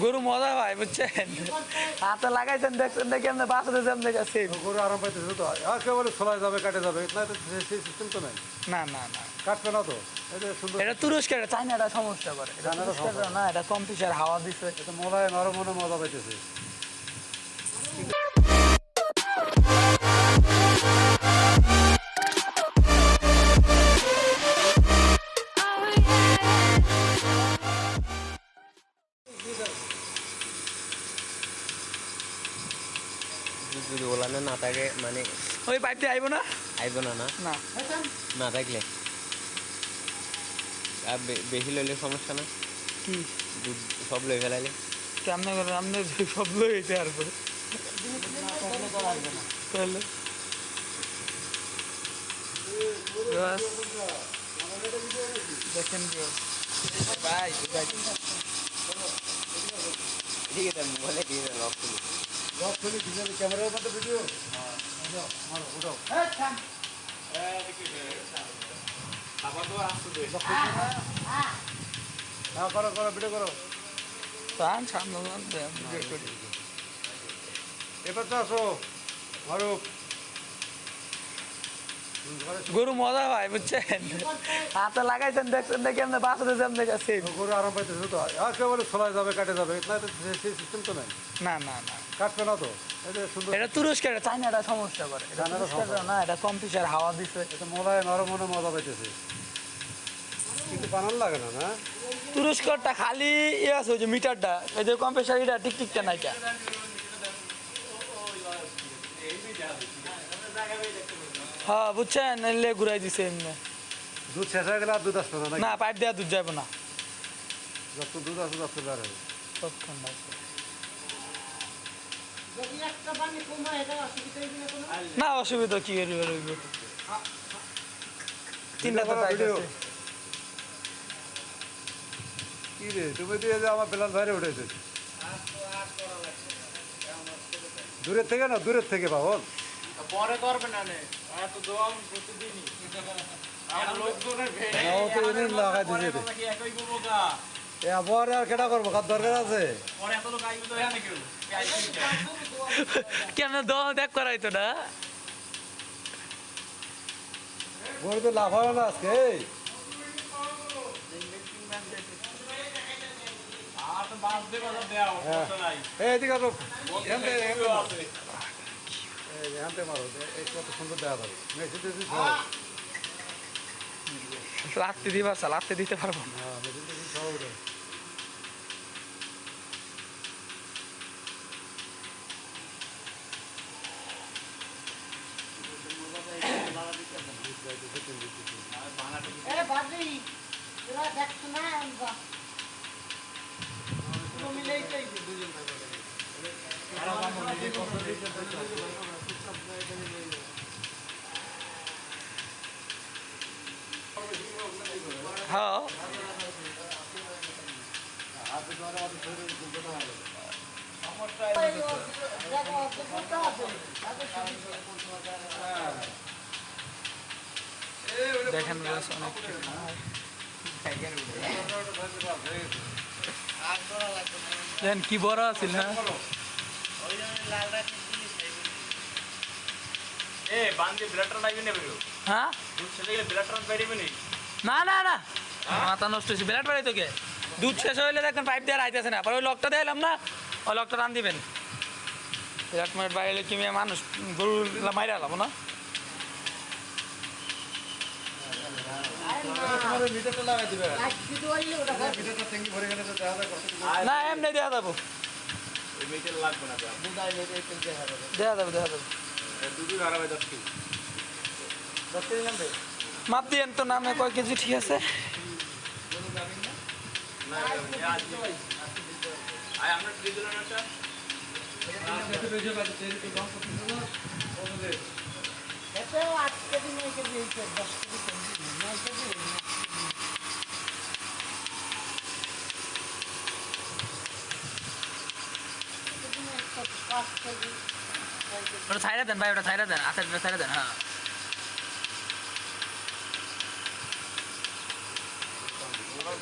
গরু মজা ভাই বুঝছেন, হাতে লাগাইছেন দেখছেন দেখি আপনি বাঁচাতে যেমন দেখাচ্ছি। গরু আরাম পাইতেছে তো, একেবারে ছোলা যাবে কাটে যাবে, না তো সেই সিস্টেম তো নাই। না না না, কাটবে না তো, এটা সুন্দর। এটা তুরস্কের, চাইনাটা সমস্যা করে, এটা চায়নাটা তুরস্কের সমস্যা। না, এটা কম পিসের হাওয়া দিচ্ছে। এটা মজায় নরম মনে মজা পাইতেছে। যদি ওলানে না থাকে মানে ওই পাইপটি আইব না, আইব না না না না থাকলে আর বেশি লইলে সমস্যা না, কি দুধ সব লই ফেলাইলে কেমনে করে আপনি সব লই হইতে আর পরে তাহলে বাস দেখেন কি ভাই ঠিক আছে মোবাইলে দিয়ে লক খুলি সব খুলি ডিজিটাল ক্যামেরার মধ্যে ভিডিও। মারো উঠাও। হ্যাঁ করো করো ভিডিও করো। প্রাণ সামনে করি। এবার তো আসো মারুফ। গরু মজা ভাই বুঝছেন, হাতে লাগাইছেন দেখছেন দেখি আপনি বাঁচাতে যেমন দেখাচ্ছি। গরু আরাম পাইতেছে তো, একেবারে ছোলা যাবে কাটে যাবে, না তো সেই সিস্টেম তো নাই। না না না, কাটবে না তো, এটা সুন্দর। এটা তুরস্কের, চাইনাটা সমস্যা করে, এটা চায়নাটা তুরস্কের সমস্যা। না, এটা কম পিসের হাওয়া দিচ্ছে। এটা মজায় নরম মনে মজা পাইতেছে, কিন্তু বানান লাগে না না। তুরস্করটা খালি ইয়ে আছে, ওই যে মিটারটা, এই যে কম্প্রেসার এটা টিকটিকটা নাইটা। হ্যাঁ বুঝছেন, এলে ঘুরাই দিছে এমনি। দুধ শেষ হয়ে গেলে আর দুধ আসবে না নাকি? না পাইপ দেওয়া দুধ যাবে না, যত দুধ আসবে তত বের হবে। তৎক্ষণ আছে। না অসুবিধা কি করবে রইব, তিনটা তো পাইপ ভিডিও। আছে। কি রে তুমি দিয়ে যে আমার বেলাল বাইরে উঠেছে দূরের থেকে, না দূরের থেকে পাবল পরে করবে না নে এত দম প্রতিদিনই আর লোকজনের ভেড়ে ও তো এনে লাগাই দিছে রে। কি একই বোকা এ আবার আর কেটা করবো, কার দরকার আছে? পরে এত লোক আইবে তো এনে কেউ কেন দম দেখ করাইতো না, গরু তো লাভ হবে না আজকে। আর তো বাস দে বাজার দেয়া অবস্থা নাই এইদিকে আসো, এখান থেকে আছে এখান থেকে মারো, এই কত সুন্দর দেখা যাবে। মেশিন টেশিন সহ। লাত্তি দিবার চা, লাত্তি দিতে পারবো না। হ্যাঁ মেশিন টেশিন সহ উঠে। হ্যাঁ দেখেন বেশ অনেক দেখেন কি বড় আছিল না। এ বান্দে ব্লাডার লাইবে নেবে হ্যাঁ দুধ ছেলে গেলে ব্লাডার বাইরে নেই না না না, মাথা নষ্ট হয়েছে, বিরাট বাড়ি তোকে দুধ শেষ হইলে দেখেন পাইপ দিয়ে আইতেছে না, পরে ওই লকটা দিলাম না, ওই লকটা টান দিবেন। বিরাট মিনিট বাইরে কি মেয়ে মানুষ গরু মাইরা লাভ না। মিটারটা লাগাই দিবে, মিটারটা ট্যাঙ্কি ভরে গেলে তো দেখা যায় কত কিছু। না এমনি দেওয়া যাবো, ওই মিটার লাগবে না দেওয়া যাবো দেওয়া যাবো। দুধই হারাবে 10 কেজি মাপ দিয়েন তো নামে কয় কেজি ঠিক আছে। না আজ আই আমরা দিলাম একটা ওটা ছাইড়া দেন ভাই, ওটা ছাইড়া দেন, আচ্ছা ছাইড়া দেন। হ্যাঁ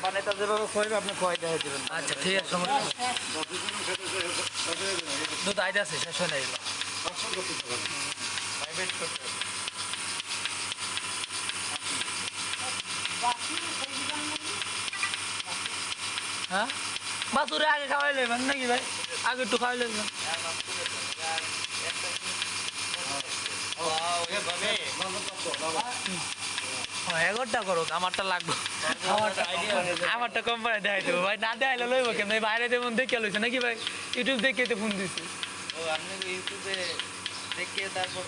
মানে তা যেভাবে খোয়াইবে আপনি খোয়াই দিয়ে দেবেন আচ্ছা ঠিক আছে সমস্যা নেই। দুধ আইতে আছে শেষ হয় না এগুলো প্রাইভেট করতে হবে। হ্যাঁ বাসুরে আগে খাওয়াই লইবেন নাকি ভাই আগে একটু খাওয়াই লইবেন এগারোটা করুক আমারটা লাগবে আমারটা কোম্পানি দেখাই দেবো ভাই না দেখাইলে লইব কেন এই বাইরে যেমন দেখে লইছে নাকি ভাই ইউটিউব দেখে তো ফোন দিছি ও আপনি ইউটিউবে দেখে তারপর